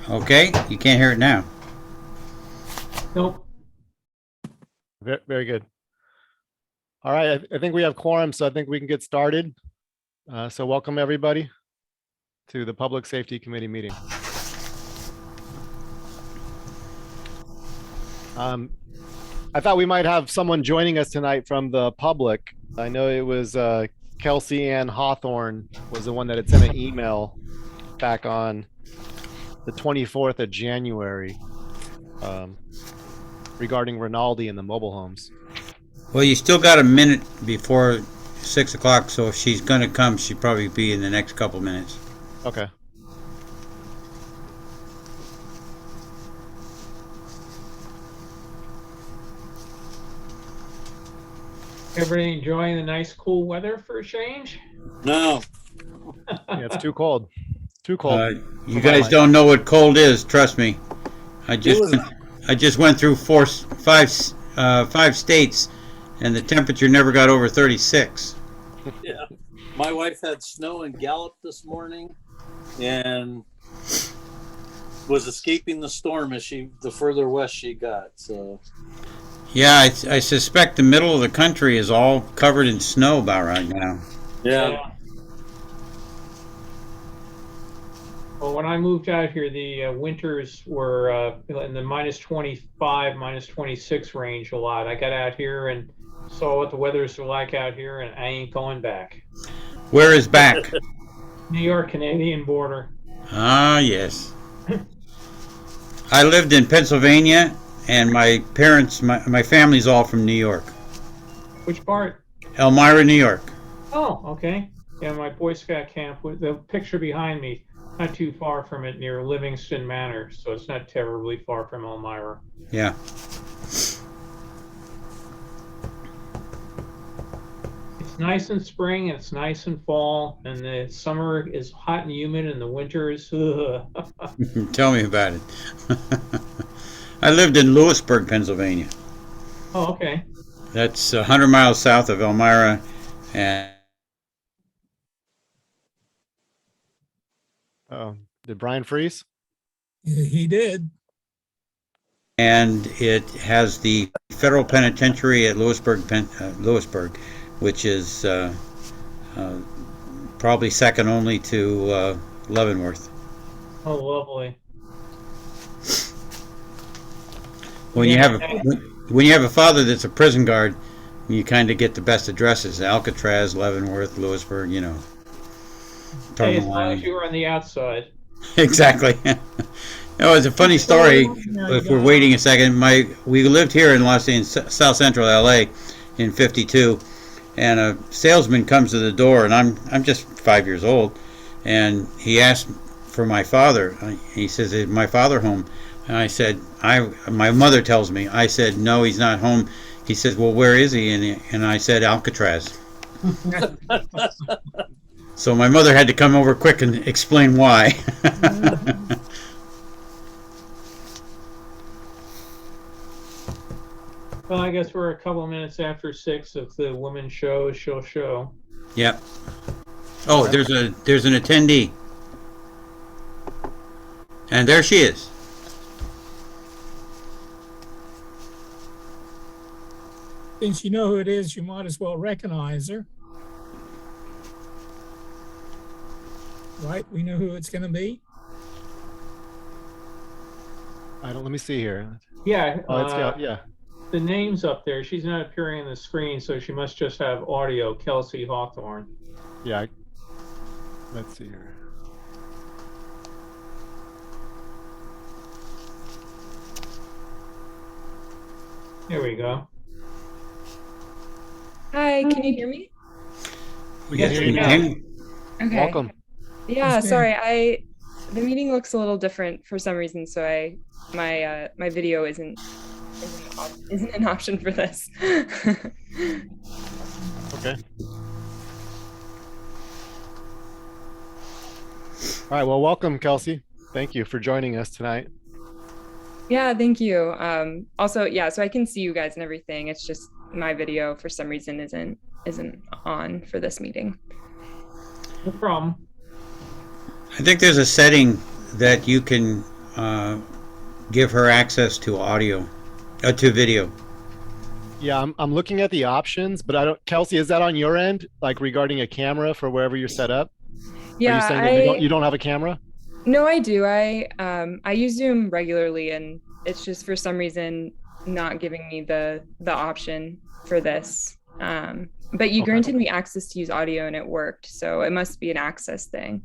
Okay, you can't hear it now. Nope. Very good. All right, I think we have quorum, so I think we can get started. So welcome everybody to the Public Safety Committee meeting. I thought we might have someone joining us tonight from the public. I know it was Kelsey Ann Hawthorne was the one that had sent an email back on the 24th of January regarding Rinaldi and the mobile homes. Well, you still got a minute before 6 o'clock, so if she's going to come, she'll probably be in the next couple minutes. Okay. Everybody enjoying the nice cool weather for a change? No. Yeah, it's too cold. Too cold. You guys don't know what cold is, trust me. I just went through five states, and the temperature never got over 36. Yeah. My wife had snow in Gallup this morning and was escaping the storm as the further west she got. So Yeah, I suspect the middle of the country is all covered in snow about right now. yeah. Well, when I moved out here, the winters were in the minus 25, minus 26 range a lot. I got out here and saw what the weather's like out here, and I ain't going back. Where is back? New York Canadian border. Ah, yes. I lived in Pennsylvania, and my parents, my family's all from New York. Which part? Elmira, New York. Oh, okay. Yeah, my Boy Scout camp, with the picture behind me, not too far from it, near Livingston Manor, so it's not terribly far from Elmira. Yeah. It's nice in spring, and it's nice in fall, and the summer is hot and humid, and the winter is Tell me about it. I lived in Lewisburg, Pennsylvania. Oh, okay. That's 100 miles south of Elmira, and Did Brian freeze? Yeah, he did. it has the federal penitentiary at Lewisburg, which is probably second only to Leavenworth. Oh, lovely. When you have a father that's a prison guard, you kind of get the best addresses: Alcatraz, Leavenworth, Lewisburg. You know. Hey, as long as you were on the outside. Exactly. It's a funny story. If we're waiting a second, we lived here in South Central LA in '52, and a salesman comes to the door, and I'm just 5 years old, and he asked for my father. He says, "Is my father home?" And I said, my mother tells me. I said, "No, he's not home." He says, "Well, where is he?" And I said, "Alcatraz." So my mother had to come over quick and explain why. Well, I guess we're a couple of minutes after 6. If the woman shows, she'll show. Yep. Oh, there's an attendee. And there she is. Since you know who it is, you might as well recognize her. Right? We know who it's going to be. Let me see here. Yeah. Yeah. The name's up there. She's not appearing on the screen, so she must just have audio. Kelsey Hawthorne. Yeah. Let's see here. There we go. Hi, can you hear me? Yes, we can. Okay. Welcome. Yeah, Yes, ma'am. sorry. The meeting looks a little different for some reason, so my video isn't an option for this. Okay. All right. Well, welcome, Kelsey. Thank you for joining us tonight. Yeah, thank you. Also, yeah, so I can see you guys and everything. It's just my video for some reason isn't on for this meeting. No problem. I think there's a setting that you can give her access to audio, to video. Yeah, I'm looking at the options, but I don't. Kelsey, is that on your end, like regarding a camera for wherever you're set up? Are you Yeah, saying that you don't have a camera? no, I do. I use Zoom regularly, and it's just for some reason not giving me the option for this. But you Okay. granted me access to use audio, and it worked, so it must be an access thing.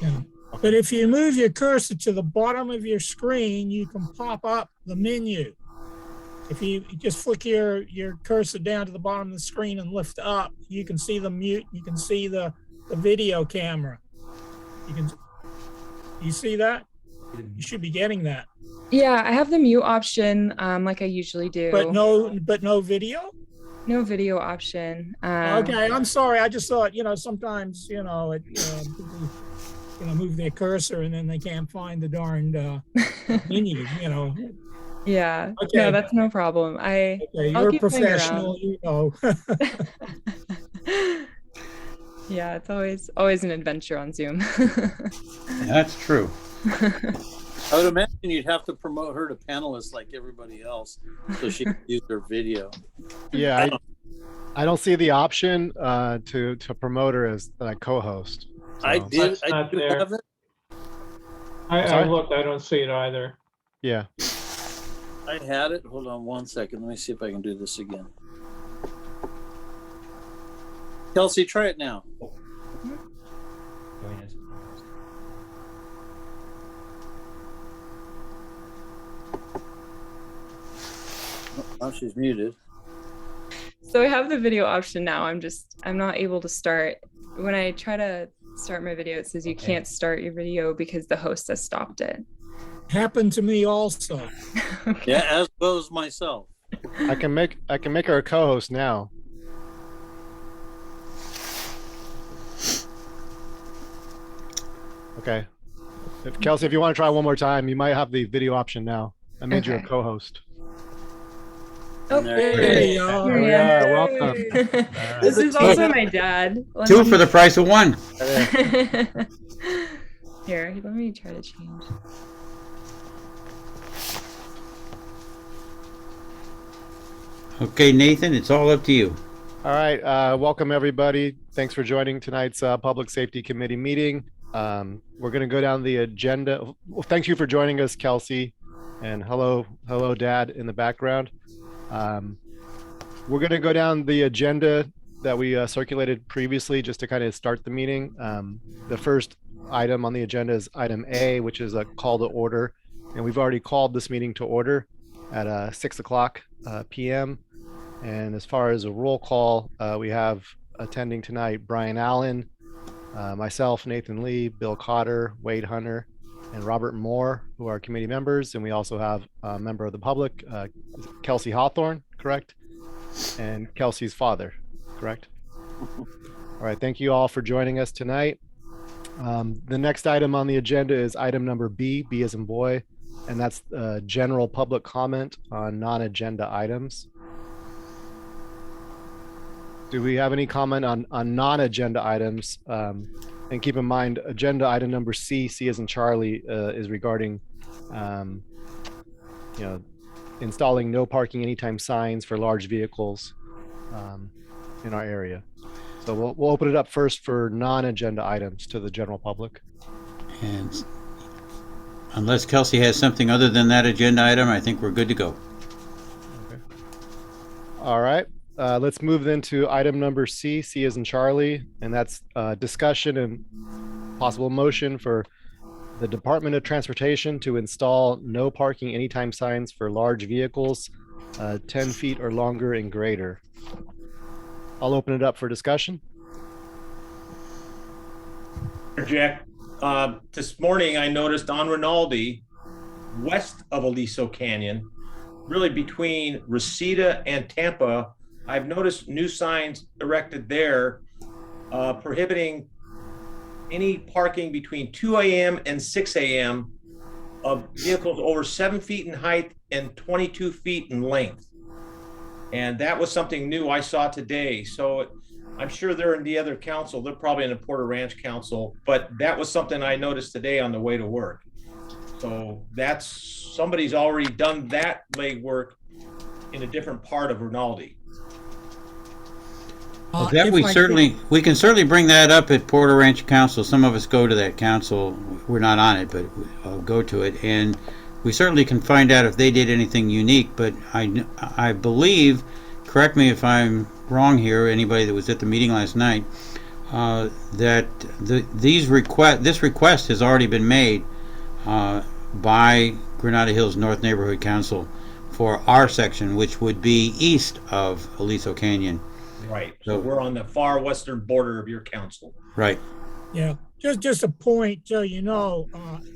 Yeah. But if you move your cursor to the bottom of your screen, you can pop up the menu. If you just flick your cursor down to the bottom of the screen and lift up, you can see the mute, you can see the video camera. You see that? You should be getting that. Yeah, I have the mute option, like I usually do. But no video? No video option. Okay, I'm sorry. I just thought, sometimes, people, move their cursor and then they can't find the darned menu, Yeah. Okay. No, that's no problem. Okay, I'll you're keep playing professional, Yeah, it's always an adventure on Zoom. That's true. I would imagine you'd have to promote her to panelist like everybody else, so she can use her video. Yeah, I don't see the option to promote her as like co-host. So. I did. That's I not do there. have it. I Sorry? looked, I don't see it either. Yeah. I had it. Hold on one second. Let me see if I can do this again. Kelsey, try it now. Oh, she's muted. So I have the video option now. I'm not able to start. When I try to start my video, it says you can't start your video because the host has stopped it. Happened to me also. Okay. Yeah, as well as myself. I can make her a co-host now. Okay. Kelsey, if you want to try one more time, you might have the video option now. I made you a Okay. co-host. Oh, There you go. There we are. Welcome. This is also my dad. Let Two me- for the price of one. Here, let me try to change. Okay, Nathan, it's all up to you. All right. Welcome, everybody. Thanks for joining tonight's Public Safety Committee meeting. We're going to go down the agenda. Well, thank you for joining us, Kelsey. And hello, Dad, in the background. We're going to go down the agenda that we circulated previously just to kind of start the meeting. The first item on the agenda is item A, which is a call to order. And we've already called this meeting to order at 6:00 p.m. And as far as a roll call, we have attending tonight Brian Allen, myself, Nathan Lee, Bill Cotter, Wade Hunter, and Robert Moore, who are committee members. And we also have a member of the public, Kelsey Hawthorne, correct? And Kelsey's father, correct? All right, thank you all for joining us tonight. The next item on the agenda is item number B as in boy, and that's general public comment on non-agenda items. Do we have any comment on non-agenda items? And keep in mind, agenda item number C as in Charlie, is regarding, installing no parking anytime signs for large vehicles in our area. So we'll open it up first for non-agenda items to the general public. And unless Kelsey has something other than that agenda item, I think we're good to go. Okay. All right. Let's move then to item number C as in Charlie, and that's discussion and possible motion for the Department of Transportation to install no parking anytime signs for large vehicles, 10 feet or longer and greater. I'll open it up for discussion. Jack, this morning I noticed on Rinaldi, west of Aliso Canyon, really between Reseda and Tampa, I've noticed new signs erected there prohibiting any parking between 2 a.m. and 6 a.m. of vehicles over 7 feet in height and 22 feet in length. And that was something new I saw today. So I'm sure they're in the other council. They're probably in the Porter Ranch Council, but that was something I noticed today on the way to work. So that's, somebody's already done that legwork in a different part of Rinaldi. Well, that if we I certainly, we can certainly bring that up at Porter Ranch Council. Some of us go to that council. We're not on it, but go to it. And we certainly can find out if they did anything unique. But I believe, correct me if I'm wrong here, anybody that was at the meeting last night, that this request has already been made by Granada Hills North Neighborhood Council for our section, which would be east of Aliso Canyon. Right. So we're on the far western border of your council. Right. Yeah, just a point, so you know,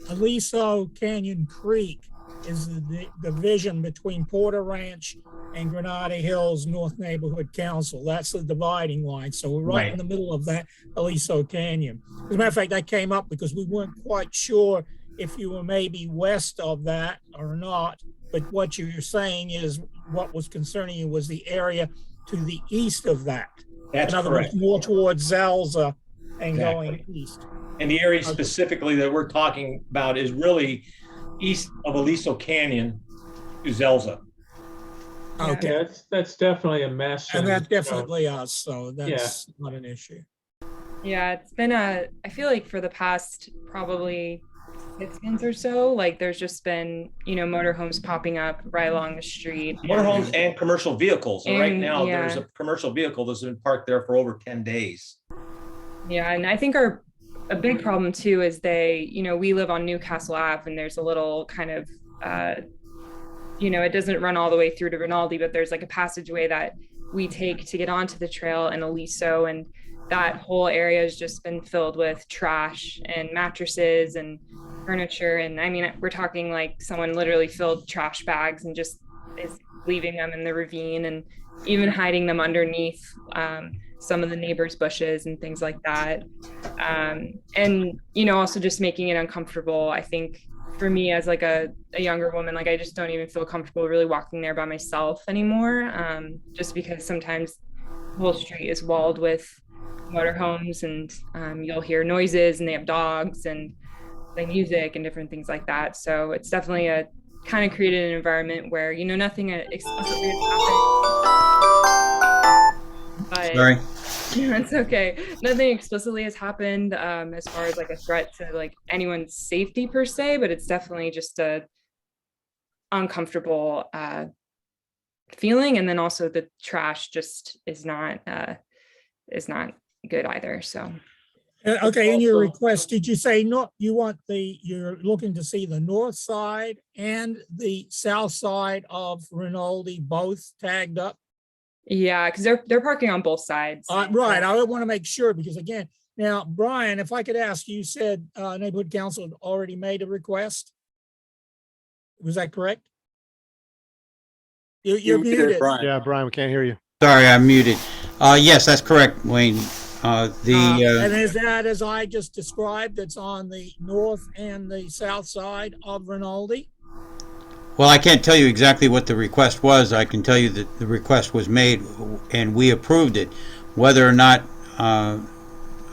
Aliso Canyon Creek is the division between Porter Ranch and Granada Hills North Neighborhood Council. That's the dividing line. So we're right in the middle of that Aliso Canyon. As a matter of fact, that came up because we weren't quite sure if you were maybe west of that or not. But what you're saying is what was concerning you was the area to the east of that. That's in other correct. words, more towards Zelza and Exactly. going east. And the area specifically that we're talking about is really east of Aliso Canyon to Zelza. Okay. Yeah, that's definitely a mess. And that's you know, definitely us, so that's not an issue. Yeah, it's been I feel like for the past probably 6 months or so, like there's just been, motorhomes popping up right along the street. Motorhomes and commercial vehicles. And right And, now, yeah. there's a commercial vehicle that's been parked there for over 10 days. Yeah, and I think a big problem too is we live on Newcastle Ave, and there's a little kind of it doesn't run all the way through to Rinaldi, but there's like a passageway that we take to get onto the trail in Aliso, and that whole area has just been filled with trash and mattresses and furniture. And I mean, we're talking like someone literally filled trash bags and just is leaving them in the ravine and even hiding them underneath some of the neighbors' bushes and things like that. And, also just making it uncomfortable. I think for me as like a younger woman, like I just don't even feel comfortable really walking there by myself anymore. Just because sometimes the whole street is walled with motorhomes, and you'll hear noises, and they have dogs and play music and different things like that. So it's definitely kind of created an environment where, nothing explicitly has happened. But Sorry. it's okay. Nothing explicitly has happened as far as like a threat to like anyone's safety per se, but it's definitely just a uncomfortable feeling. And then also the trash just is not good either. So Okay, in your request, did you say you're looking to see the north side and the south side of Rinaldi both tagged up? yeah, because they're parking on both sides. Right, I want to make sure because again, now, Brian, if I could ask, you said neighborhood council had already made a request. Was that correct? You're muted. Brian. Yeah, Brian, we can't hear you. Sorry, I'm muted. Yes, that's correct, Wayne. And is that as I just described, that's on the north and the south side of Rinaldi? Well, I can't tell you exactly what the request was. I can tell you that the request was made and we approved it. Whether or not,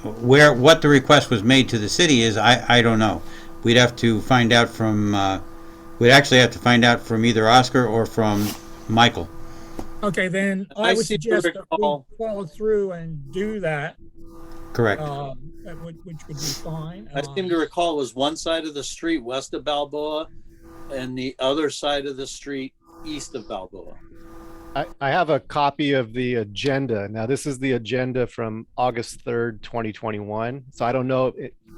what the request was made to the city is, I don't know. We'd have to find out we'd actually have to find out from either Oscar or from Michael. Okay, then I I would seem to suggest that we recall- follow through and do that, Correct. which would be fine. I seem to recall it was one side of the street west of Balboa and the other side of the street east of Balboa. I have a copy of the agenda. Now, this is the agenda from August 3rd, 2021. So I don't know,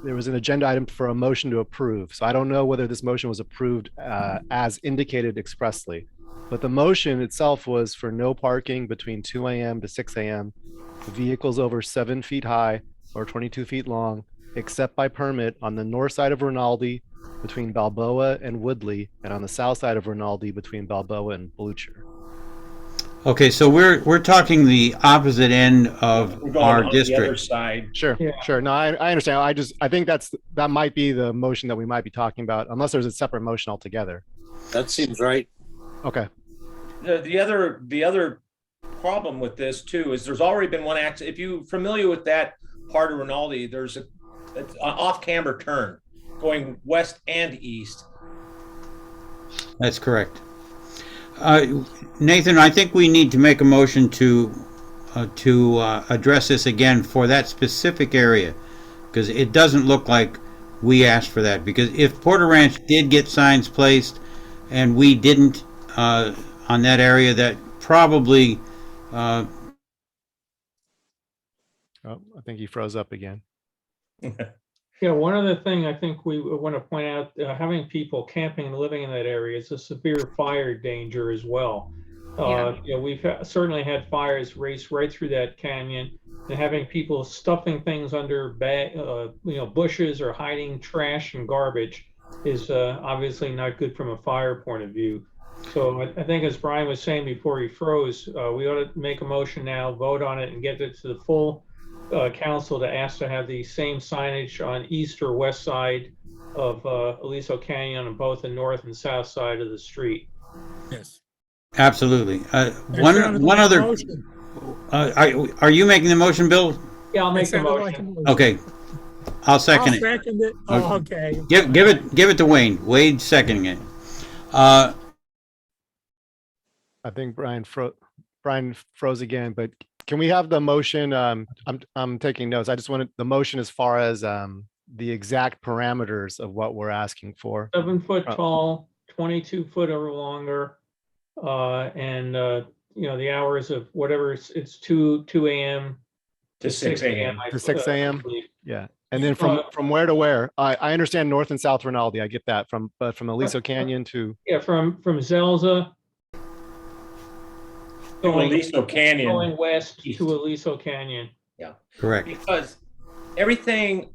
there was an agenda item for a motion to approve. So I don't know whether this motion was approved as indicated expressly. But the motion itself was for no parking between 2 a.m. to 6 a.m. Vehicles over 7 feet high or 22 feet long, except by permit on the north side of Rinaldi between Balboa and Woodley, and on the south side of Rinaldi between Balboa and Blucher. Okay, so we're talking the opposite end of We're going our on the other district. side. Sure, Yeah. sure. No, I understand. I think that might be the motion that we might be talking about, unless there's a separate motion altogether. That seems right. Okay. The other problem with this too is there's already been one accident. If you're familiar with that part of Rinaldi, there's an off-camber turn going west and east. That's correct. Nathan, I think we need to make a motion to address this again for that specific area, because it doesn't look like we asked for that. Because if Porter Ranch did get signs placed and we didn't on that area, that probably Oh, I think he froze up again. Yeah, one other thing I think we want to point out, having people camping and living in that area is a severe fire danger as well. Yeah. We've certainly had fires race right through that canyon, and having people stuffing things under bushes or hiding trash and garbage is obviously not good from a fire point of view. So I think, as Brian was saying before he froze, we ought to make a motion now, vote on it, and get it to the full council to ask to have the same signage on east or west side of Aliso Canyon on both the north and south side of the street. Yes. absolutely. That sounded One like a other. motion. Are you making the motion, Bill? Yeah, I'll That make the sounded like a motion. motion. Okay, I'll second I'll it. second it. Oh, okay. Give it to Wayne. Wade seconding it. I think Brian froze again, but can we have the motion? I'm taking notes. I just wanted the motion as far as the exact parameters of what we're asking for. 7 foot tall, 22 foot or longer, and the hours of whatever it's 2 a.m. To 6 a.m. To 6 a.m.? believe. Yeah. And then from where to where? I understand North and South Rinaldi. I get that but from Aliso Canyon to, Yeah, from Zelza going Aliso Canyon. going west east. to Aliso Canyon. Correct. Because everything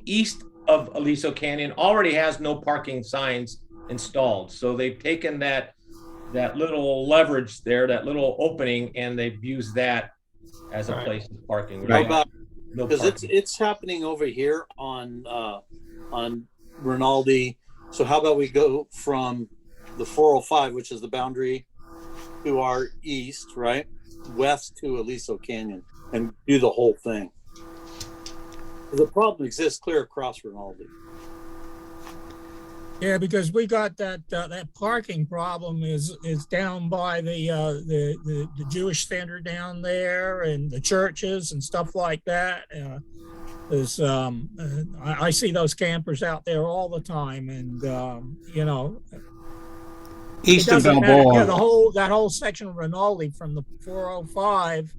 east of Aliso Canyon already has no parking signs installed. So they've taken that little leverage there, that little opening, and they've used that as a Right. place of parking. Right. How about, No because parking. it's happening over here on Rinaldi. So how about we go from the 405, which is the boundary, to our east, right? West to Aliso Canyon, and do the whole thing. The problem exists clear across Rinaldi. Yeah, because we got that parking problem is down by the Jewish Center down there and the churches and stuff like that. I see those campers out there all the time, and East it of doesn't matter. Yeah, Balboa. that whole section of Rinaldi from the 405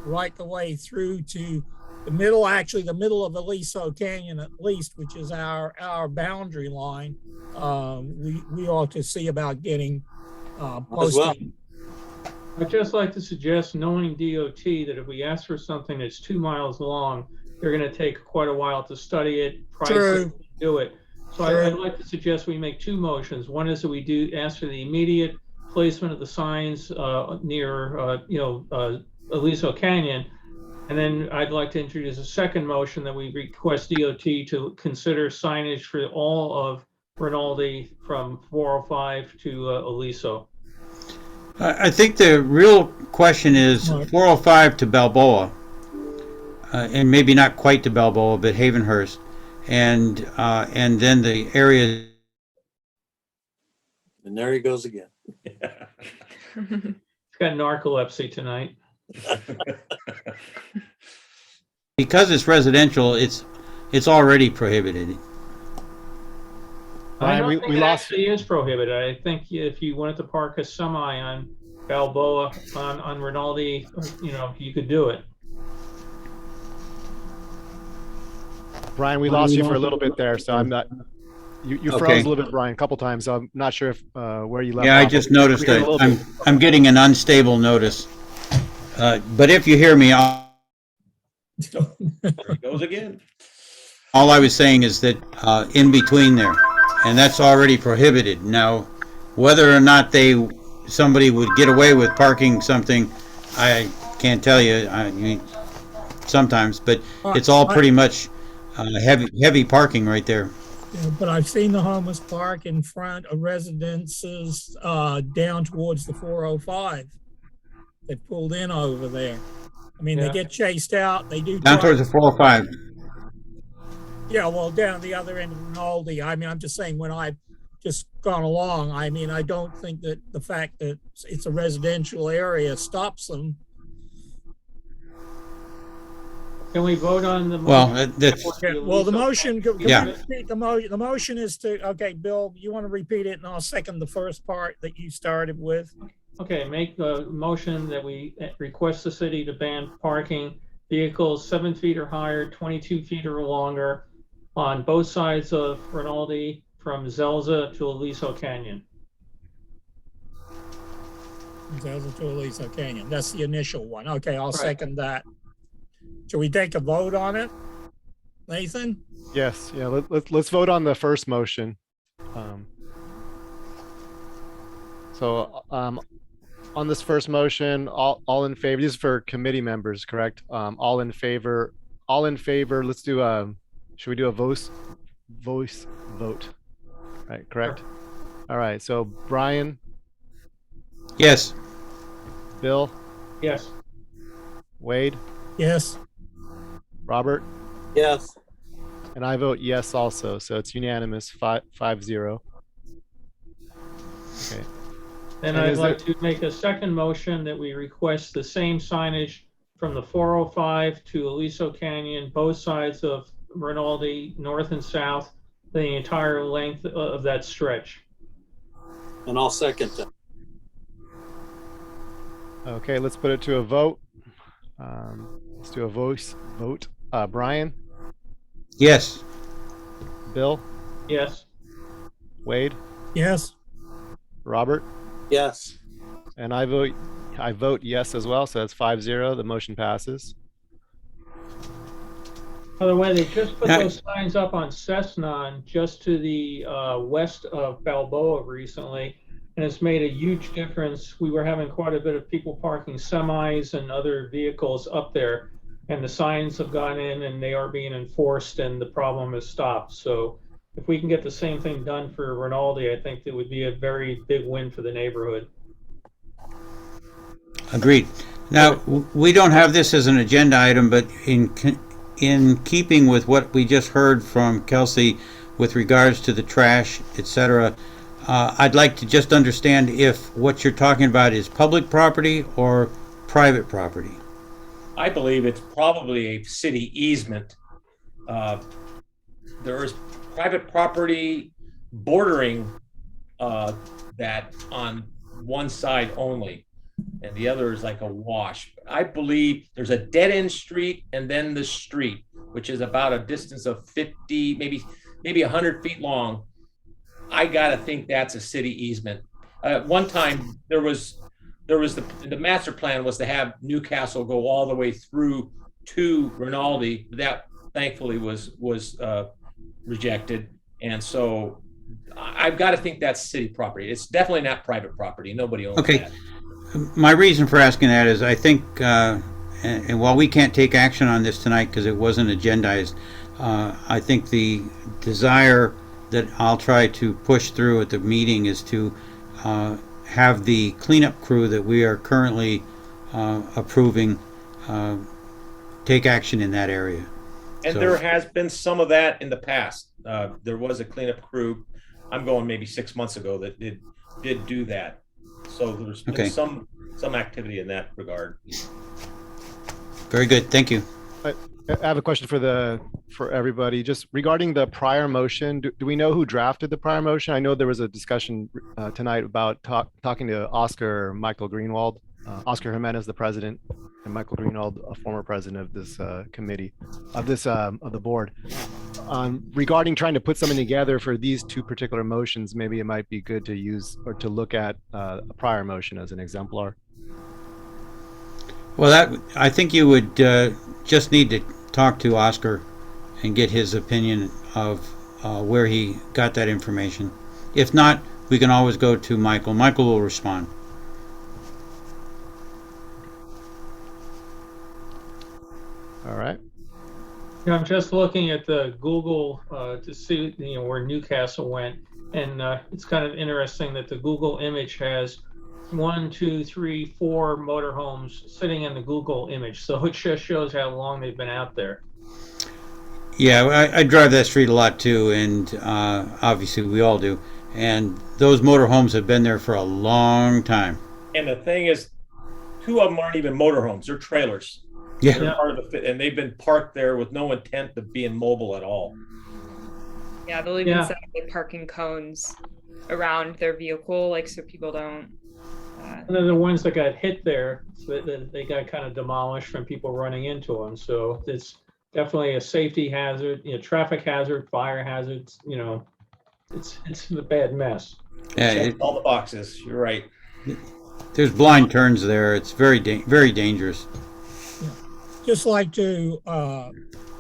right the way through to the middle of Aliso Canyon at least, which is our boundary line. We ought to see about getting As well. posting. I'd just like to suggest, knowing DOT, that if we ask for something that's 2 miles long, they're going to take quite a while to study it, price True. it, do it. So True. I'd like to suggest we make 2 motions. One is that we do ask for the immediate placement of the signs near Aliso Canyon. And then I'd like to introduce a second motion that we request DOT to consider signage for all of Rinaldi from 405 to Aliso. I think the real question is Right. 405 to Balboa, and maybe not quite to Balboa, but Havenhurst, and then the area. And there he goes again. He's got narcolepsy tonight. Because it's residential, it's already prohibited. I Brian, don't we think it lost. actually is prohibited. I think if you wanted to park a semi on Balboa on Rinaldi, you could do it. Brian, we lost you for a little bit there, so I'm not. You froze Okay. a little bit, Brian, a couple times. So I'm not sure if where you left. Yeah, I off. just We noticed heard a that little bit. I'm getting an unstable notice. But if you hear me, There he goes again. all I was saying is that in between there, and that's already prohibited. Now, whether or not somebody would get away with parking something, I can't tell you. I mean, sometimes, but it's all pretty much heavy parking right there. Yeah, but I've seen the homeless park in front of residences down towards the 405. They pulled in over there. I mean, Yeah. they get chased out. They do. Down try- towards the 405. Yeah, well, down the other end of Rinaldi. I mean, I'm just saying when I just gone along. I mean, I don't think that the fact that it's a residential area stops them. Can we vote on the? Well, motion? that's, Okay, well, the motion, can Yeah. we repeat the motion? The motion is to, okay, Bill, you want to repeat it and I'll second the first part that you started with. Okay, make a motion that we request the city to ban parking vehicles 7 feet or higher, 22 feet or longer on both sides of Rinaldi from Zelza to Aliso Canyon. Zelza to Aliso Canyon. That's the initial one. Okay, I'll Right. second that. Should we take a vote on it? Nathan? Yes, yeah, let's vote on the first motion. On this first motion, all in favor, this is for committee members, correct? All in favor, let's do should we do a voice vote? Right, correct? All right, so Brian, yes, Bill, Yes. Wade, Yes. Robert, Yes. and I vote yes also, so it's unanimous, 5-0. Okay, Then And I'd is like there- to make a second motion that we request the same signage from the 405 to Aliso Canyon, both sides of Rinaldi, north and south, the entire length of that stretch. And I'll second that. okay, let's put it to a vote. Let's do a voice vote. Brian, yes, Bill, Yes. Wade, Yes. Robert, Yes. and I vote yes as well, so that's 5-0. The motion passes. By the way, they just put Now- those signs up on Cessna just to the west of Balboa recently, and it's made a huge difference. We were having quite a bit of people parking semis and other vehicles up there, and the signs have gone in and they are being enforced and the problem has stopped. So if we can get the same thing done for Rinaldi, I think it would be a very big win for the neighborhood. agreed. Now, we don't have this as an agenda item, but in keeping with what we just heard from Kelsey with regards to the trash, etc., I'd like to just understand if what you're talking about is public property or private property. I believe it's probably a city easement. There is private property bordering that on one side only, and the other is like a wash. I believe there's a dead end street and then the street, which is about a distance of 50, maybe 100 feet long. I gotta think that's a city easement. One time there was the master plan was to have Newcastle go all the way through to Rinaldi. That thankfully was rejected, and so I've got to think that's city property. It's definitely not private property. Nobody owns Okay. that. My reason for asking that is I think, and while we can't take action on this tonight because it wasn't agendized, I think the desire that I'll try to push through at the meeting is to have the cleanup crew that we are currently approving take action in that area. And So- there has been some of that in the past. There was a cleanup crew, I'm going maybe 6 months ago, that did do that. So there's been Okay. some activity in that regard. Very good, thank you. I have a question for everybody, just regarding the prior motion. Do we know who drafted the prior motion? I know there was a discussion tonight about talking to Oscar Michael Greenwald, Oscar Jimenez, the president, and Michael Greenwald, a former president of this committee, of the board. Regarding trying to put something together for these two particular motions, maybe it might be good to use or to look at a prior motion as an exemplar. Well, I think you would just need to talk to Oscar and get his opinion of where he got that information. If not, we can always go to Michael. Michael will respond. All right. I'm just looking at the Google to see where Newcastle went, and it's kind of interesting that the Google image has 1, 2, 3, 4 motorhomes sitting in the Google image. So it just shows how long they've been out there. Yeah, I drive that street a lot too, and obviously we all do. And those motorhomes have been there for a long time. And the thing is, 2 of them aren't even motorhomes; they're trailers. Yeah. They're part of the fit, and they've been parked there with no intent of being mobile at all. Yeah, they'll even Yeah. set up like parking cones around their vehicle, like so people don't. And then the ones that got hit there, so they got kind of demolished from people running into them. So it's definitely a safety hazard, traffic hazard, fire hazards, it's a bad mess. Yeah, Check all the boxes. You're right. there's blind turns there. It's very dangerous. Just like to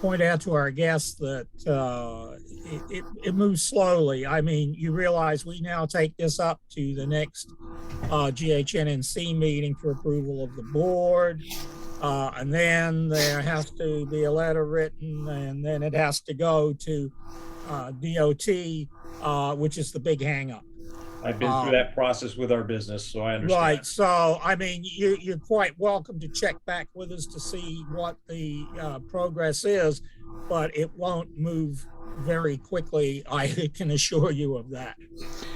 point out to our guests that it moves slowly. I mean, you realize we now take this up to the next GHNNC meeting for approval of the board. And then there has to be a letter written, and then it has to go to DOT, which is the big hangup. I've been through that process with our business, so I understand. Right. So, I mean, you're quite welcome to check back with us to see what the progress is, but it won't move very quickly. I can assure you of that.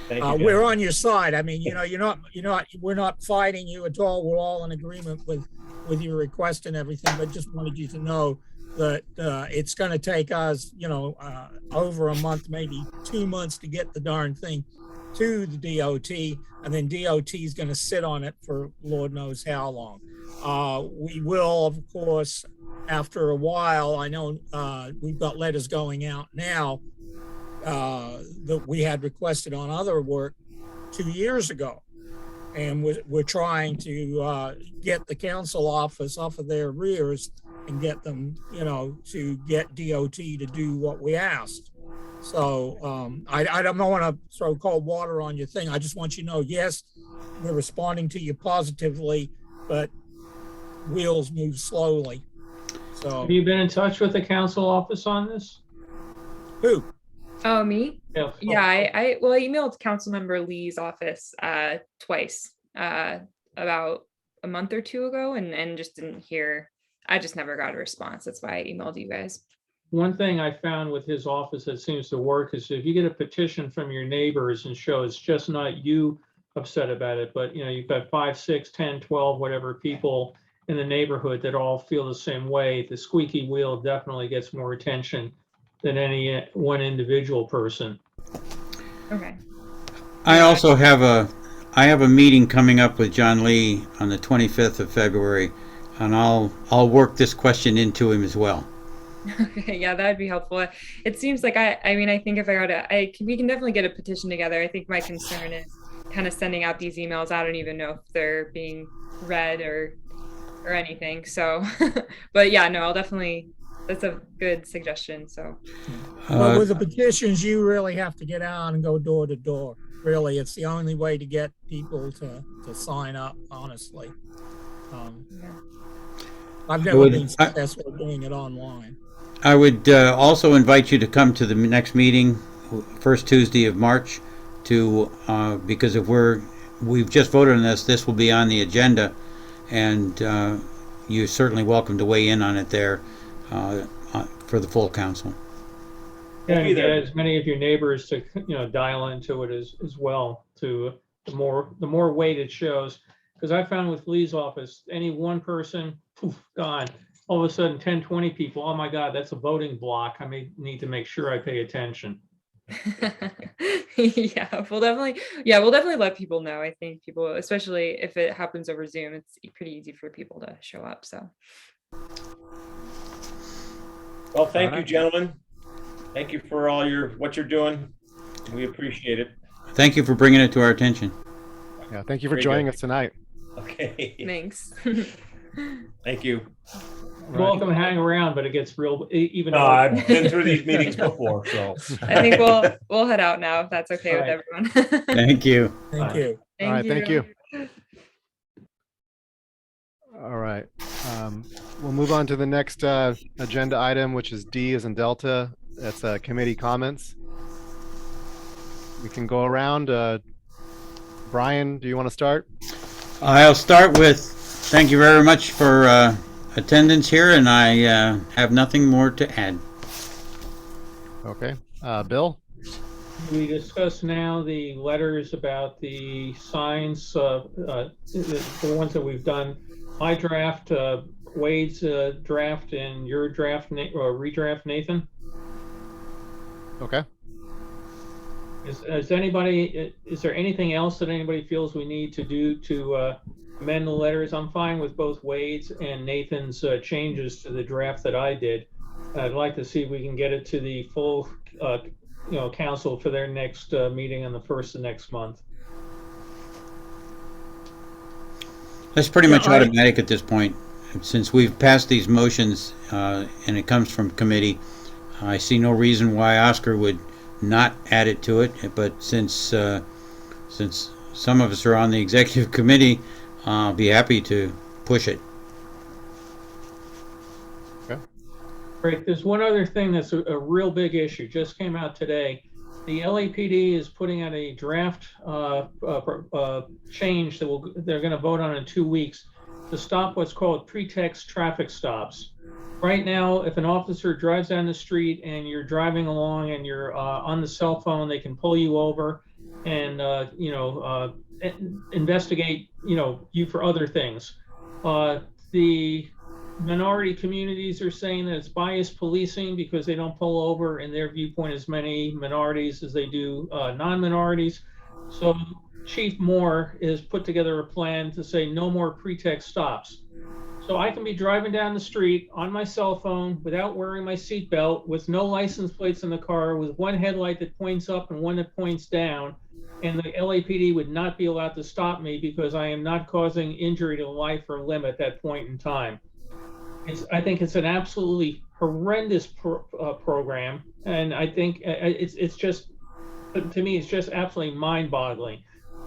Thank you, We're Jeff. on your side. I mean, we're not fighting you at all. We're all in agreement with your request and everything, but just wanted you to know that it's going to take us, over a month, maybe 2 months to get the darn thing to the DOT, and then DOT is going to sit on it for Lord knows how long. We will, of course, after a while, I know we've got letters going out now that we had requested on other work 2 years ago. And we're trying to get the council office off of their rears and get them, to get DOT to do what we asked. So I don't want to throw cold water on your thing. I just want you to know, yes, we're responding to you positively, but wheels move slowly. So Have you been in touch with the council office on this? who? Oh, me? Yeah. Yeah, I emailed Councilmember Lee's office twice about a month or two ago, and just didn't hear. I just never got a response. That's why I emailed you guys. One thing I found with his office that seems to work is if you get a petition from your neighbors and show it's just not you upset about it, but you've got 5, 6, 10, 12, whatever people in the neighborhood that all feel the same way, the squeaky wheel definitely gets more attention than any one individual person. Okay. I also have a meeting coming up with John Lee on the 25th of February, and I'll work this question into him as well. Okay, yeah, that'd be helpful. It seems like I think if we can definitely get a petition together. I think my concern is kind of sending out these emails. I don't even know if they're being read or anything. So, but yeah, no, that's a good suggestion. So, But with the petitions, you really have to get out and go door to door. Really, it's the only way to get people to sign up, honestly. yeah. I've never been successful doing it online. I would also invite you to come to the next meeting, first Tuesday of March, because if we've just voted on this will be on the agenda, and you're certainly welcome to weigh in on it there for the full council. Yeah, and get as many of your neighbors to dial into it as well. To the more weight it shows, because I found with Lee's office, any one person, poof, gone. All of a sudden, 10, 20 people. Oh my God, that's a voting block. I may need to make sure I pay attention. We'll definitely let people know. I think people, especially if it happens over Zoom, it's pretty easy for people to show up. So. Well, thank you, gentlemen. Thank you for what you're doing. We appreciate it. Thank you for bringing it to our attention. Yeah, thank you for Very joining good. us tonight. Okay. Thanks. Thank you. You're welcome to hang around, but it gets real even. No, I've been through these meetings before, so. I think we'll head out now if that's okay with everyone. Thank you. Thank you. All right, thank you. All right. We'll move on to the next agenda item, which is D as in Delta. That's committee comments. We can go around. Brian, do you want to start? I'll start with thank you very much for attendance here, and I have nothing more to add. Okay. Bill? we discuss now the letters about the signs, the ones that we've done? My draft, Wade's draft, and your draft, or redraft, Nathan? Okay. Is there anything else that anybody feels we need to do to amend the letters? I'm fine with both Wade's and Nathan's changes to the draft that I did. I'd like to see if we can get it to the full, council for their next meeting on the 1st of next month. That's pretty much I- automatic at this point. Since we've passed these motions, and it comes from committee, I see no reason why Oscar would not add it to it, but since some of us are on the executive committee, I'll be happy to push it. Great. There's one other thing that's a real big issue, just came out today. The LAPD is putting out a draft change that they're going to vote on in 2 weeks to stop what's called pretext traffic stops. Right now, if an officer drives down the street and you're driving along and you're on the cell phone, they can pull you over and investigate you for other things. The minority communities are saying that it's biased policing because they don't pull over, in their viewpoint, as many minorities as they do non-minorities. So Chief Moore has put together a plan to say no more pretext stops. So I can be driving down the street on my cell phone without wearing my seatbelt, with no license plates in the car, with one headlight that points up and one that points down, and the LAPD would not be allowed to stop me because I am not causing injury to life or limb at that point in time. I think it's an absolutely horrendous program, and I think it's just, to me, it's just absolutely mind-boggling.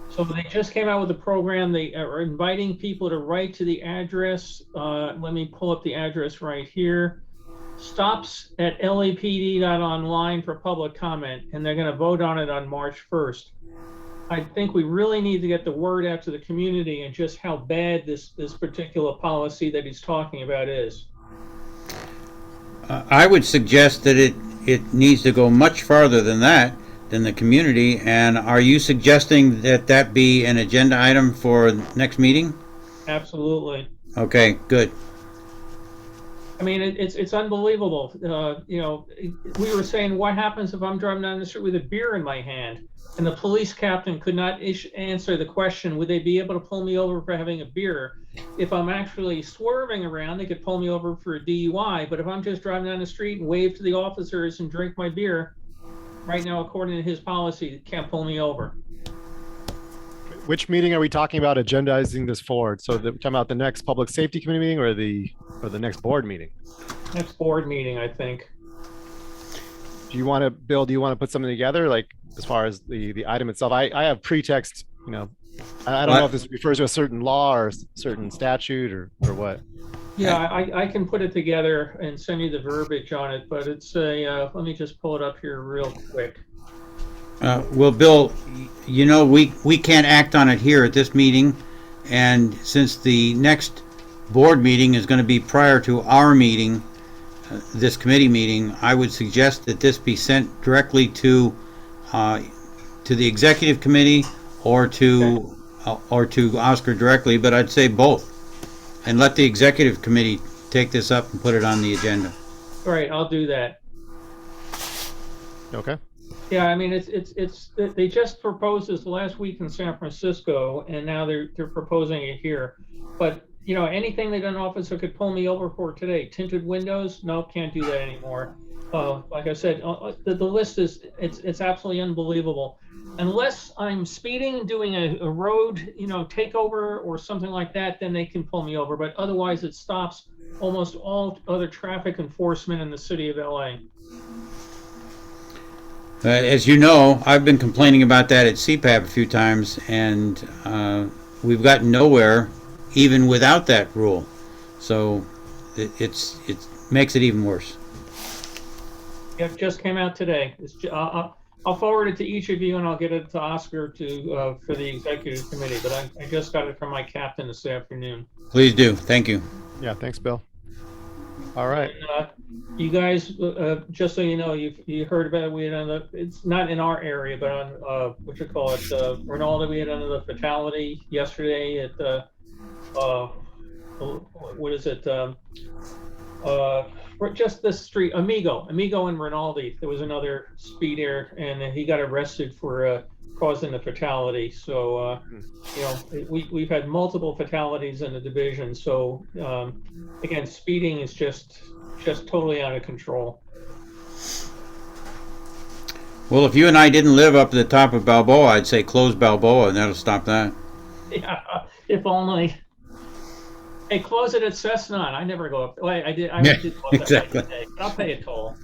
So they just came out with a program. They are inviting people to write to the address. Let me pull up the address right here. stops@lapd.online for public comment, and they're going to vote on it on March 1st. I think we really need to get the word out to the community and just how bad this particular policy that he's talking about is. I would suggest that it needs to go much farther than that, than the community. And are you suggesting that be an agenda item for next meeting? Absolutely. Okay, good. I mean, it's unbelievable. We were saying, what happens if I'm driving down the street with a beer in my hand? And the police captain could not answer the question, would they be able to pull me over for having a beer? If I'm actually swerving around, they could pull me over for a DUI. But if I'm just driving down the street and wave to the officers and drink my beer, right now, according to his policy, they can't pull me over. Which meeting are we talking about agendizing this forward? So we're talking about the next public safety committee meeting or the next board meeting? Next board meeting, I think. Do you want to, Bill, put something together, like as far as the item itself? I have pretext, I don't know if this refers to a certain law or a certain statute or what. Yeah, I can put it together and send you the verbiage on it, but it's let me just pull it up here real quick. Well, Bill, we can't act on it here at this meeting, and since the next board meeting is going to be prior to our meeting, this committee meeting, I would suggest that this be sent directly to the executive committee or to Oscar directly, but I'd say both, and let the executive committee take this up and put it on the agenda. All right, I'll do that. Okay. Yeah, I mean, they just proposed this last week in San Francisco, and now they're proposing it here. But anything that an officer could pull me over for today, tinted windows, no, can't do that anymore. Like I said, the list it's absolutely unbelievable. Unless I'm speeding and doing a road, takeover or something like that, then they can pull me over. But otherwise, it stops almost all other traffic enforcement in the city of LA. As you know, I've been complaining about that at CPAP a few times, and we've gotten nowhere even without that rule. So it makes it even worse. It just came out today. I'll forward it to each of you, and I'll get it to Oscar for the executive committee. But I just got it from my captain this afternoon. Please do. Thank you. Yeah, thanks, Bill. All right. And, you guys, just so you know, you heard about it, we had it's not in our area, but on what you call it, Ronaldo, we had another fatality yesterday at what is it? Just this street, Amigo and Rinaldi. There was another speed error, and he got arrested for causing the fatality. So, you know, we've had multiple fatalities in the division. So, again, speeding is just totally out of control. Well, if you and I didn't live up at the top of Balboa, I'd say close Balboa, and that'll stop that. Yeah, if only. Hey, close it at Cessna. I never go up. Wait, I did go up exactly. that today, but I'll pay a toll.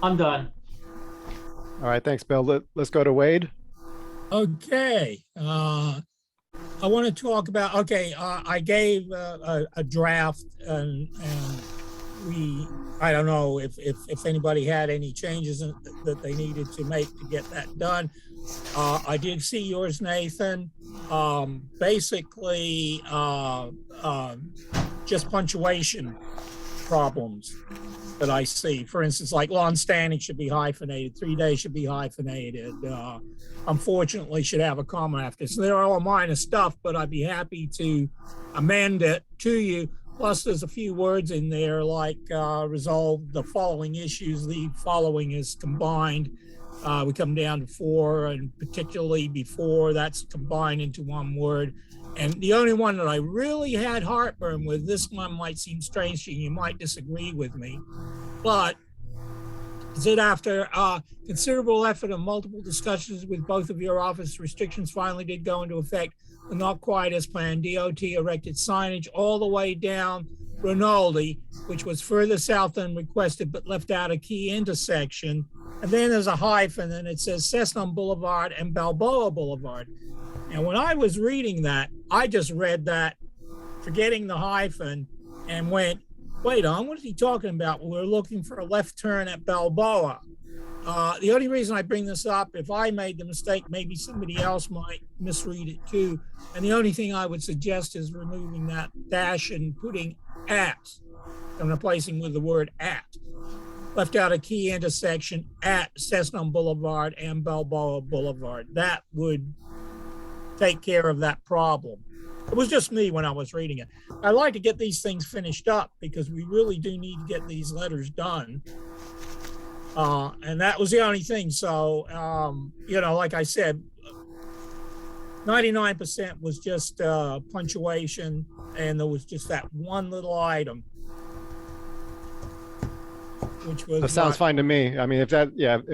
I'm done. All right. Thanks, Bill. Let's go to Wade. Okay. I want to talk about, I gave a draft and I don't know if anybody had any changes that they needed to make to get that done. I did see yours, Nathan. Basically, just punctuation problems that I see. For instance, like lawn standing should be hyphenated, 3 days should be hyphenated. Unfortunately, should have a comma after. So they're all minor stuff, but I'd be happy to amend it to you. Plus, there's a few words in there like resolve the following issues. The following is combined. We come down to 4, and particularly before that's combined into one word. And the only one that I really had heartburn with, this one might seem strange to you, you might disagree with me, but is it after considerable effort and multiple discussions with both of your office, restrictions finally did go into effect, but not quite as planned. DOT erected signage all the way down Rinaldi, which was further south than requested, but left out a key intersection. And then there's a hyphen and it says Cessna Boulevard and Balboa Boulevard. And when I was reading that, I just read that, forgetting the hyphen, and went, wait on, what is he talking about? We're looking for a left turn at Balboa. The only reason I bring this up, if I made the mistake, maybe somebody else might misread it too. And the only thing I would suggest is removing that dash and putting at and replacing with the word at. Left out a key intersection at Cessna Boulevard and Balboa Boulevard. That would take care of that problem. It was just me when I was reading it. I'd like to get these things finished up because we really do need to get these letters done. And that was the only thing. So, you know, like I said, 99% was just punctuation, and there was just that one little item. Which was That sounds fine to me. I mean, if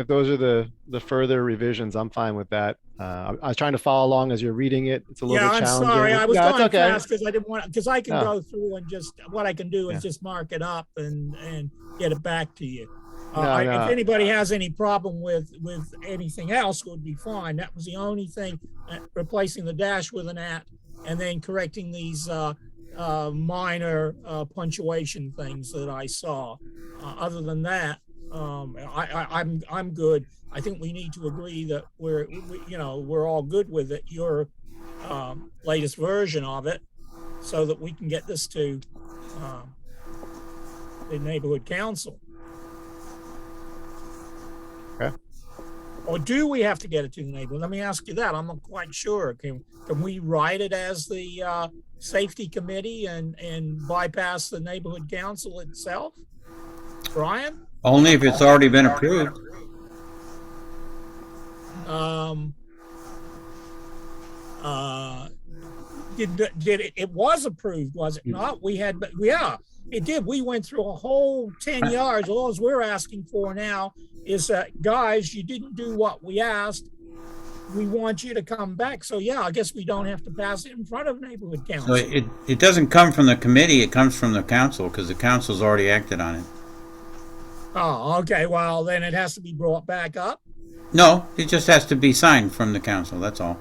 those are the further revisions, I'm fine with that. I was trying to follow along as you're reading it. It's a little bit challenging. Sorry. I was going okay. fast because I didn't want, because I can go through and just, what I can do is just mark it up and get it back to you. If anybody has any problem with anything else, it would be fine. That was the only thing, replacing the dash with an at, and then correcting these minor punctuation things that I saw. Other than that, I'm good. I think we need to agree that we're all good with it. Your latest version of it, so that we can get this to the neighborhood council. Okay. Or do we have to get it to the neighborhood? Let me ask you that. I'm not quite sure. Can we write it as the safety committee and bypass the neighborhood council itself? Brian? Only if it's already been approved. Did it was approved, was it not? It did. We went through a whole 10 yards. All we're asking for now is that, guys, you didn't do what we asked. We want you to come back. So yeah, I guess we don't have to pass it in front of neighborhood council. So it doesn't come from the committee, it comes from the council, because the council's already acted on it. Oh, okay. Well, then it has to be brought back up. No, it just has to be signed from the council, that's all.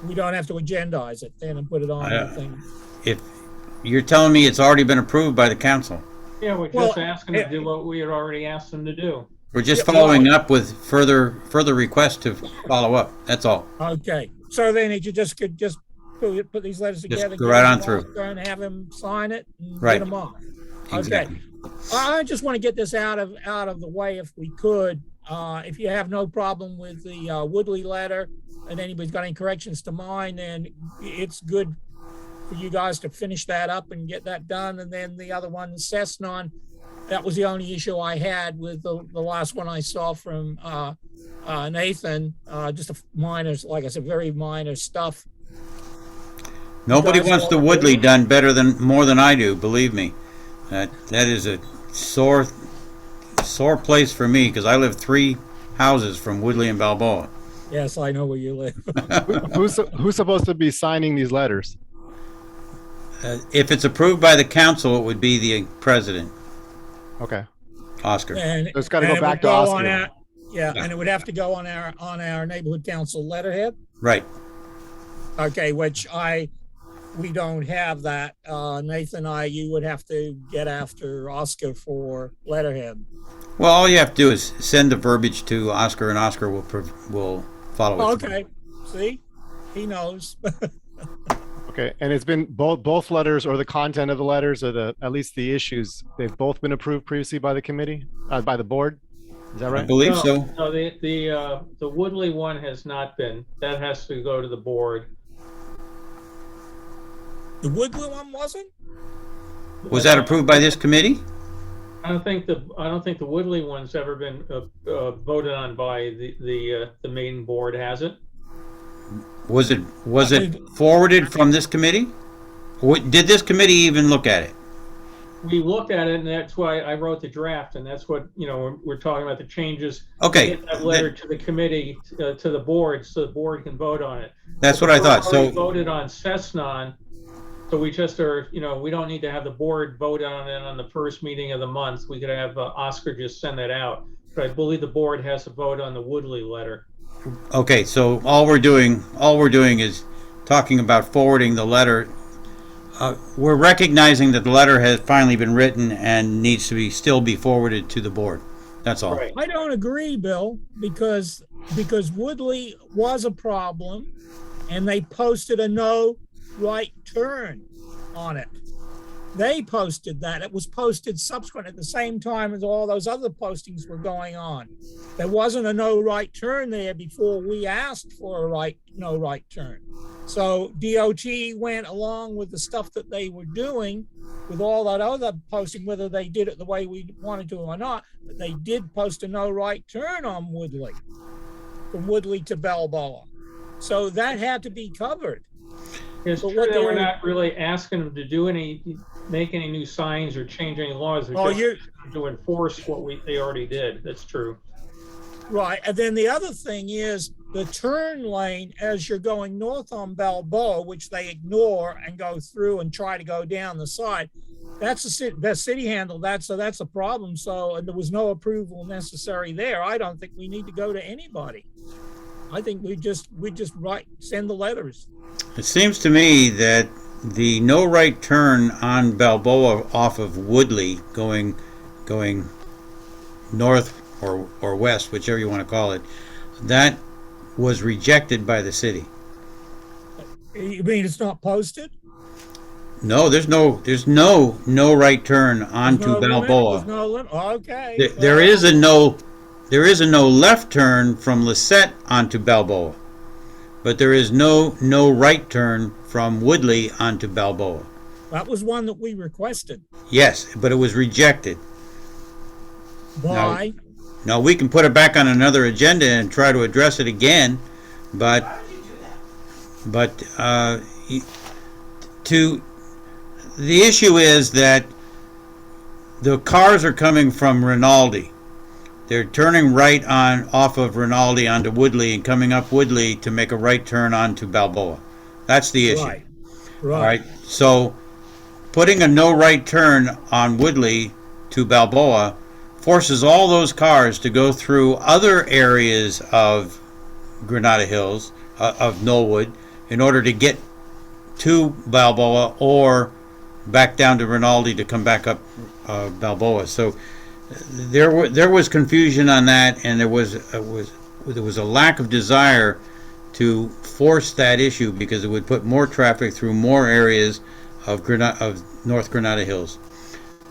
We don't have to agendize it then and put it on the thing. If you're telling me it's already been approved by the council. Yeah, we're just asking them to do what we had already asked them to do. We're just following up with further requests to follow up, that's all. Okay. So then you just could put these letters together. Just go right on through. And have him sign it and Right. get them off. Exactly. Okay. I just want to get this out of the way if we could. If you have no problem with the Woodley letter and anybody's got any corrections to mine, then it's good for you guys to finish that up and get that done. And then the other one, Cessnon, that was the only issue I had with the last one I saw from Nathan. Just a minor, like I said, very minor stuff. Nobody Guys wants the want to Woodley do it? done more than I do, believe me. That is a sore place for me, because I live 3 houses from Woodley and Balboa. Yes, I know where you live. Who's supposed to be signing these letters? If it's approved by the council, it would be the president, Okay. Oscar. And It's gotta and go it back would to go Oscar. on and it would have to go on our neighborhood council letterhead. Right. Okay, which we don't have that. Nathan, you would have to get after Oscar for letterhead. Well, all you have to do is send the verbiage to Oscar, and Oscar will follow it. Okay, see, he knows. Okay, and it's been both letters, or the content of the letters, or at least the issues, they've both been approved previously by the committee, by the board. Is that I right? believe so. No, the Woodley one has not been. That has to go to the board. The Woodley one wasn't? Was that approved by this committee? I don't think the Woodley one's ever been voted on by the main board, has it? Was it forwarded from this committee? Did this committee even look at it? We looked at it, and that's why I wrote the draft, and that's what, we're talking about the changes. Okay. Get that letter to the committee, to the board, so the board can vote on it. That's what I thought. We already So, voted on Cessnon, so we just are, we don't need to have the board vote on it on the first meeting of the month. We could have Oscar just send that out. But I believe the board has to vote on the Woodley letter. okay, so all we're doing is talking about forwarding the letter. We're recognizing that the letter has finally been written and needs to still be forwarded to the board. That's all. Right. I don't agree, Bill, because Woodley was a problem, and they posted a no right turn on it. They posted that. It was posted subsequent at the same time as all those other postings were going on. There wasn't a no right turn there before we asked for a no right turn. So DOT went along with the stuff that they were doing with all that other posting, whether they did it the way we wanted to or not, but they did post a no right turn on Woodley, from Woodley to Balboa. So that had to be covered. It's But true what that we're they're- not really asking them to do make any new signs or change any laws. Oh, We're just to enforce what they already did. That's true. Right. And then the other thing is the turn lane as you're going north on Balboa, which they ignore and go through and try to go down the side. That's the city handled that, so that's a problem. So there was no approval necessary there. I don't think we need to go to anybody. I think we just send the letters. It seems to me that the no right turn on Balboa off of Woodley going north or west, whichever you want to call it, that was rejected by the city. You mean it's not posted? No, there's no right turn onto There's no limit? Balboa. There's no limit? Okay. There is a no left turn from Lisette onto Balboa, but there is no right turn from Woodley onto Balboa. That was one that we requested. Yes, but it was rejected. By? Now, we can put it back on another agenda and try to address it again, but the issue is that the cars are coming from Rinaldi. They're turning right off of Rinaldi onto Woodley and coming up Woodley to make a right turn onto Balboa. That's the issue. Right. All right. So putting a no right turn on Woodley to Balboa forces all those cars to go through other areas of Granada Hills, of Knollwood, in order to get to Balboa or back down to Rinaldi to come back up Balboa. So there was confusion on that, and there was a lack of desire to force that issue because it would put more traffic through more areas of North Granada Hills.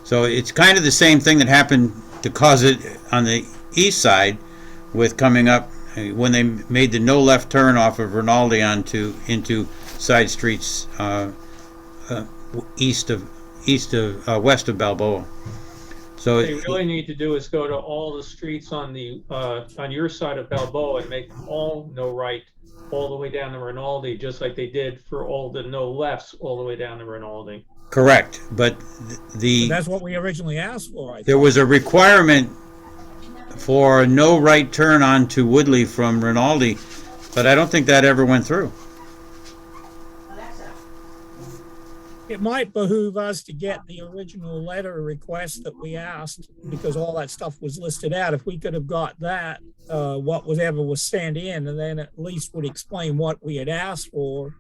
So it's kind of the same thing that happened to cause it on the east side with coming up when they made the no left turn off of Rinaldi into side streets west of Balboa. So What you really need to do is go to all the streets on your side of Balboa and make them all no right all the way down to Rinaldi, just like they did for all the no lefts all the way down to Rinaldi. correct, but But that's what we originally asked for, I there thought. was a requirement for no right turn onto Woodley from Rinaldi, but I don't think that ever went through. It might behoove us to get the original letter request that we asked, because all that stuff was listed out. If we could have got that, whatever was sent in, and then at least would explain what we had asked for.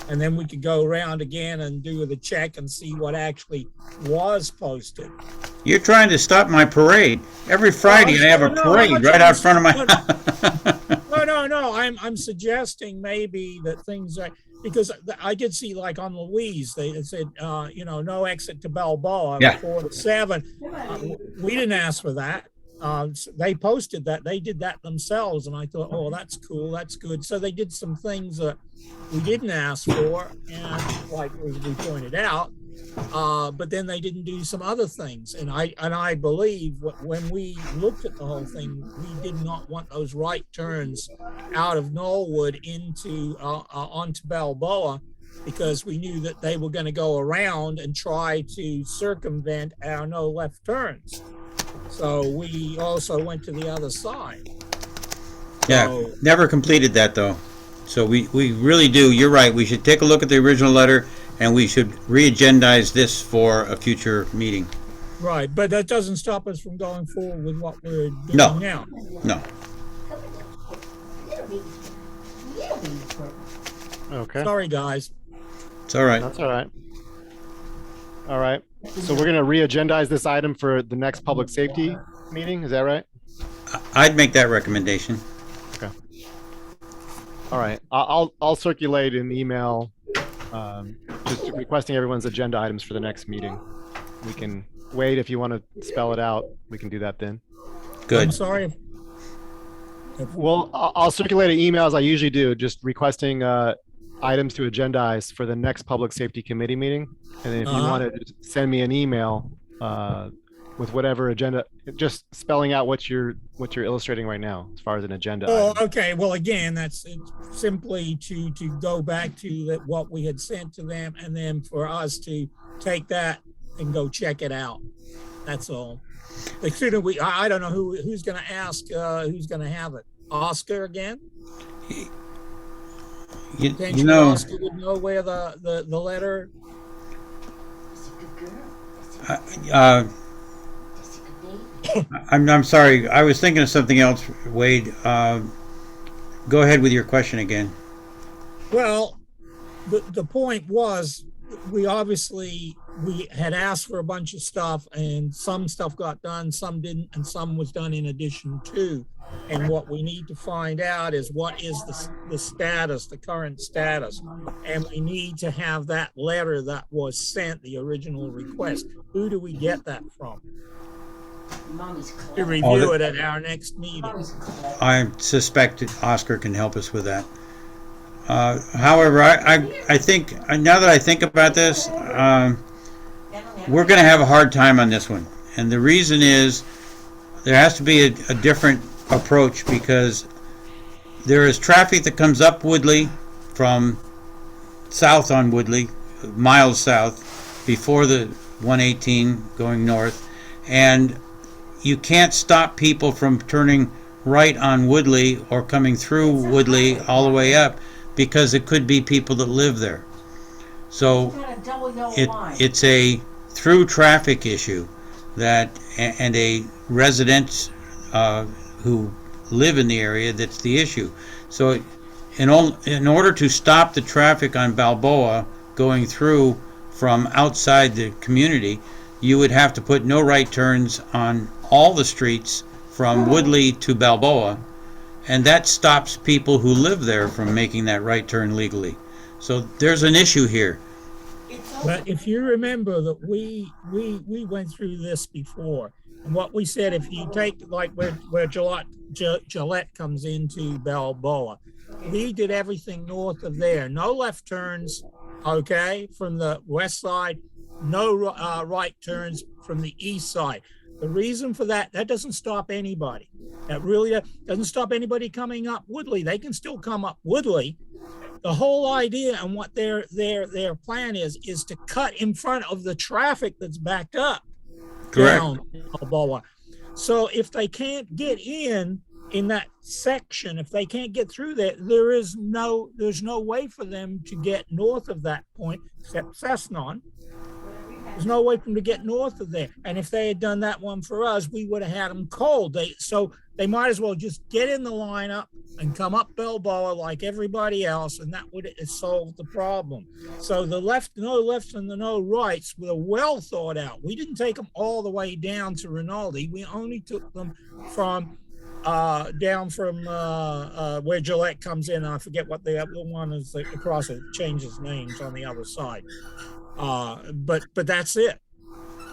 And then we could go around again and do the check and see what actually was posted. You're trying to stop my parade. Every Friday I have a parade right out front of my house. No. I'm suggesting maybe that things are, because I did see, like on Louise, they said, no exit to Balboa, Yeah. 4 to 7. We didn't ask for that. They posted that. They did that themselves, and I thought, oh, that's cool, that's good. So they did some things that we didn't ask for, and like we pointed out, but then they didn't do some other things. And I believe when we looked at the whole thing, we did not want those right turns out of Knollwood into onto Balboa, because we knew that they were going to go around and try to circumvent our no left turns. So we also went to the other side. Yeah, So- never completed that though. So we really do, you're right, we should take a look at the original letter and we should re-agendize this for a future meeting. Right, but that doesn't stop us from going forward with what we're doing No. now. No, Okay, Sorry, guys. it's all right. that's all right. All right, so we're gonna re-agendize this item for the next public safety meeting, is that right? I'd make that recommendation. All right, I'll circulate an email, just requesting everyone's agenda items for the next meeting. We can wait if you want to spell it out. We can do that then. I'm Good. sorry. Well, I'll circulate an email as I usually do, just requesting items to agendize for the next public safety committee meeting. And then if you Uh-huh. want to send me an email with whatever agenda, just spelling out what you're illustrating right now as far as an agenda Oh, item. okay. Well, again, it's simply to go back to what we had sent to them, and then for us to take that and go check it out. That's all. The sooner I don't know who's going to ask, who's going to have it. Oscar again? You Potentially know, Oscar would know where the letter. I'm sorry, I was thinking of something else, Wade. Go ahead with your question again. Well, the point was, we had asked for a bunch of stuff, and some stuff got done, some didn't, and some was done in addition to. And what we need to find out is what is the status, the current status. And we need to have that letter that was sent, the original request. Who do we get that from? To review it at our next meeting. I suspect Oscar can help us with that. However, I think, now that I think about this, we're going to have a hard time on this one. And the reason is there has to be a different approach, because there is traffic that comes up Woodley from south on Woodley, miles south, before the 118 going north. And you can't stop people from turning right on Woodley or coming through Woodley all the way up, because it could be people that live there. So it's a through traffic issue and a residents who live in the area, that's the issue. So in order to stop the traffic on Balboa going through from outside the community, you would have to put no right turns on all the streets from Woodley to Balboa, and that stops people who live there from making that right turn legally. So there's an issue here. But if you remember that we went through this before, and what we said, if you take like where Gillette comes into Balboa, we did everything north of there. No left turns, okay, from the west side. No right turns from the east side. The reason for that doesn't stop anybody. That really doesn't stop anybody coming up Woodley. They can still come up Woodley. The whole idea and what their plan is to cut in front of the traffic that's backed up. Correct. Down Balboa. So if they can't get in that section, if they can't get through there, there's no way for them to get north of that point, except Cessnon. There's no way for them to get north of there. And if they had done that one for us, we would have had them cold. So they might as well just get in the lineup and come up Balboa like everybody else, and that would have solved the problem. So the no lefts and the no rights were well thought out. We didn't take them all the way down to Rinaldi. We only took them from down from where Gillette comes in. I forget what the other one is across it, changes names on the other side. But that's it.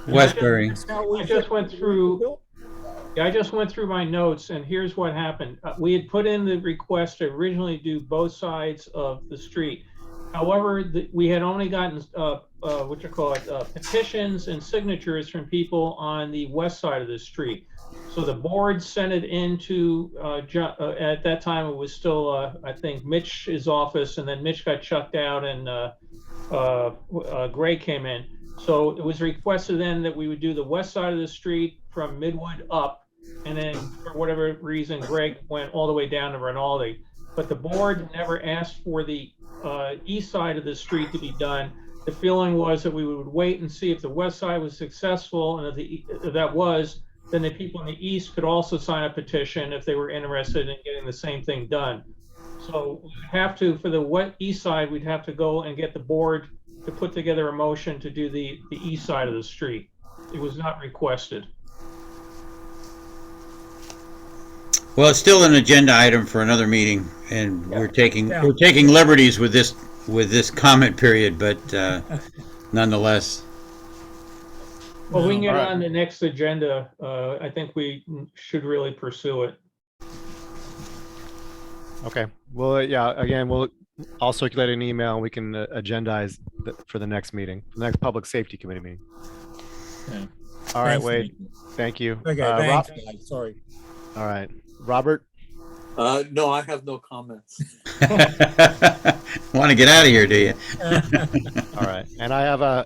Westbury. I just went through. Yeah, I just went through my notes, and here's what happened. We had put in the request to originally do both sides of the street. However, we had only gotten petitions and signatures from people on the west side of the street. So the board sent it into at that time it was still I think Mitch's office, and then Mitch got chucked out, and Gray came in. So it was requested then that we would do the west side of the street from Midwood up, and then for whatever reason, Greg went all the way down to Rinaldi. But the board never asked for the east side of the street to be done. The feeling was that we would wait and see if the west side was successful, and if that was, then the people in the east could also sign a petition if they were interested in getting the same thing done. So we'd have to, for the east side, we'd have to go and get the board to put together a motion to do the east side of the street. It was not requested. Well, it's still an agenda item for another meeting, and we're taking liberties with this comment period, but nonetheless. Well, we can get on the next agenda. I think we should really pursue it. Okay. Well, yeah. Again, I'll circulate an email, and we can agendize for the next meeting, the next Public Safety Committee meeting. Yeah. All right, Thanks, Wade. Thank you. Okay, thanks, guys. Sorry. All right, Robert. No, I have no comments. Want to get out of here, do you? All right, and I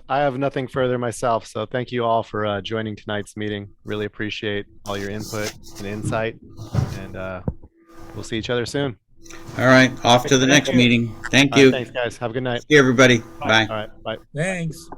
have nothing further myself. So thank you all for joining tonight's meeting. Really appreciate all your input and insight, and we'll see each other soon. All right, off to the next meeting. Thank All right, you. thanks, guys. Have a good night. See you, everybody. Bye. All right, bye. Thanks.